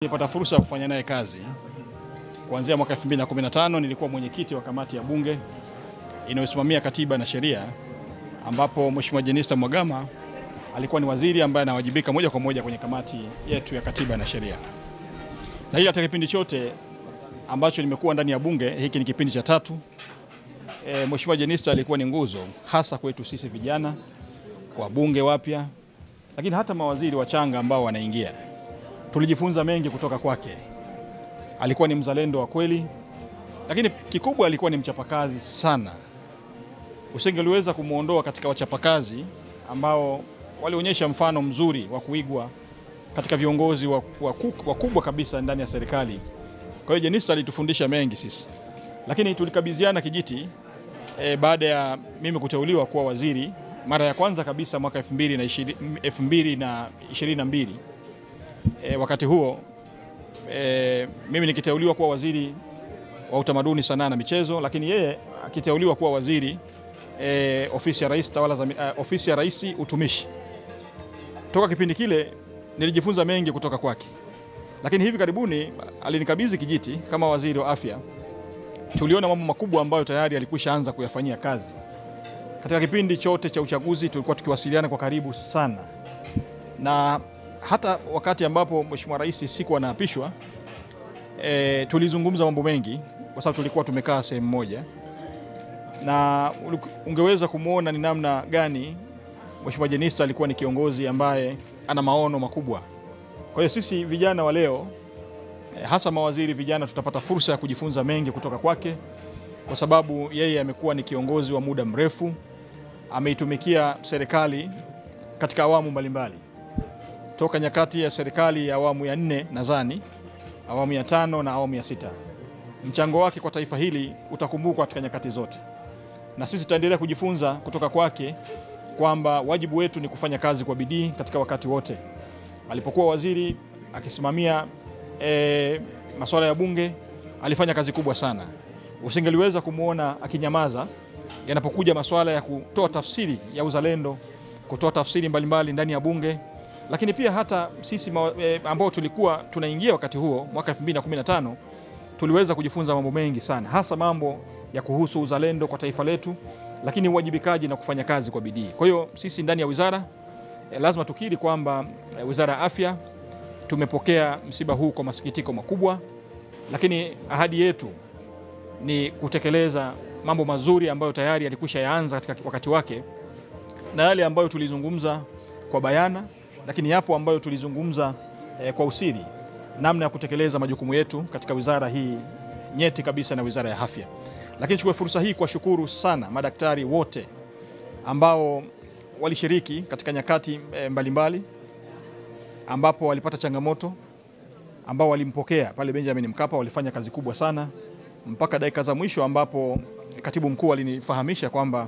Nilipata fursa ya kufanya naye kazi. Kuanzia mwaka 2015 nilikuwa mwenyekiti wa kamati ya bunge inayosimamia katiba na sheria, ambapo Mheshimiwa Jenista Mhagama alikuwa ni waziri ambaye anawajibika moja kwa moja kwenye kamati yetu ya katiba na sheria. Na hii hata kipindi chote ambacho nimekuwa ndani ya bunge, hiki ni kipindi cha 3. Mheshimiwa Jenista alikuwa ni nguzo hasa kwetu sisi vijana, wabunge wapya, lakini hata mawaziri wachanga ambao wanaingia. Tulijifunza mengi kutoka kwake. Alikuwa ni mzalendo wa kweli, lakini kikubwa alikuwa ni mchapakazi sana. Usingeliweza kumuondoa katika wachapakazi ambao walionyesha mfano mzuri wa kuigwa katika viongozi wakubwa kabisa ndani ya serikali. Kwa hiyo Jenista alitufundisha mengi sisi. Lakini tulikabidhiana kijiti baada ya mimi kuteuliwa kuwa waziri mara ya kwanza kabisa mwaka 2022. Wakati huo mimi nikiteuliwa kuwa waziri wa utamaduni, sanaa na michezo, lakini yeye akiteuliwa kuwa waziri ofisi ya rais ofisi ya rais utumishi. Toka kipindi kile nilijifunza mengi kutoka kwake. Lakini hivi karibuni alinikabidhi kijiti kama waziri wa afya. Tuliona mambo makubwa ambayo tayari alikwisha anza kuyafanyia kazi. Katika kipindi chote cha uchaguzi tulikuwa tukiwasiliana kwa karibu sana. Na hata wakati ambapo Mheshimiwa Rais siku anaapishwa, tulizungumza mambo mengi kwa sababu tulikuwa tumekaa sehemu moja. Na ungeweza kumuona ni namna gani Mheshimiwa Jenista alikuwa ni kiongozi ambaye ana maono makubwa. Kwa hiyo sisi vijana wa leo, hasa mawaziri vijana, tutapata fursa ya kujifunza mengi kutoka kwake, kwa sababu yeye amekuwa ni kiongozi wa muda mrefu, ameitumikia serikali katika awamu mbalimbali. Toka nyakati ya serikali ya awamu ya 4 nadhani, awamu ya 5 na awamu ya 6. Mchango wake kwa taifa hili utakumbukwa katika nyakati zote. Na sisi tutaendelea kujifunza kutoka kwake kwamba wajibu wetu ni kufanya kazi kwa bidii katika wakati wote. Alipokuwa waziri akisimamia masuala ya bunge, alifanya kazi kubwa sana. Usingeliweza kumuona akinyamaza yanapokuja masuala ya kutoa tafsiri ya uzalendo, kutoa tafsiri mbalimbali ndani ya bunge. Lakini pia hata sisi ambao tulikuwa tunaingia wakati huo mwaka 2015 tuliweza kujifunza mambo mengi sana, hasa mambo ya kuhusu uzalendo kwa taifa letu, lakini uwajibikaji na kufanya kazi kwa bidii. Kwa hiyo sisi ndani ya wizara lazima tukiri kwamba Wizara ya Afya tumepokea msiba huu kwa masikitiko makubwa, lakini ahadi yetu ni kutekeleza mambo mazuri ambayo tayari yalikwisha yaanza katika wakati wake, na yale ambayo tulizungumza kwa bayana, lakini yapo ambayo tulizungumza kwa usiri, namna ya kutekeleza majukumu yetu katika wizara hii nyeti kabisa na Wizara ya Afya. Lakini chukue fursa hii kuwashukuru sana madaktari wote ambao walishiriki katika nyakati mbalimbali ambapo walipata changamoto, ambao walimpokea pale Benjamin Mkapa. Walifanya kazi kubwa sana mpaka dakika za mwisho ambapo katibu mkuu alinifahamisha kwamba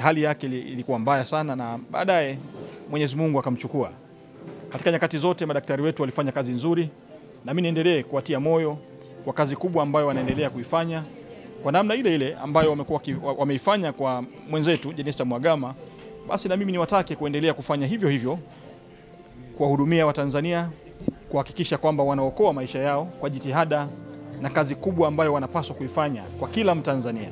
hali yake ilikuwa mbaya sana, na baadaye Mwenyezi Mungu akamchukua. Katika nyakati zote madaktari wetu walifanya kazi nzuri, na mimi niendelee kuwatia moyo kwa kazi kubwa ambayo wanaendelea kuifanya kwa namna ile ile ambayo wameifanya kwa mwenzetu Jenista Mhagama. Basi na mimi niwatake kuendelea kufanya hivyo hivyo, kuwahudumia Watanzania, kuhakikisha kwamba wanaokoa maisha yao kwa jitihada na kazi kubwa ambayo wanapaswa kuifanya kwa kila Mtanzania.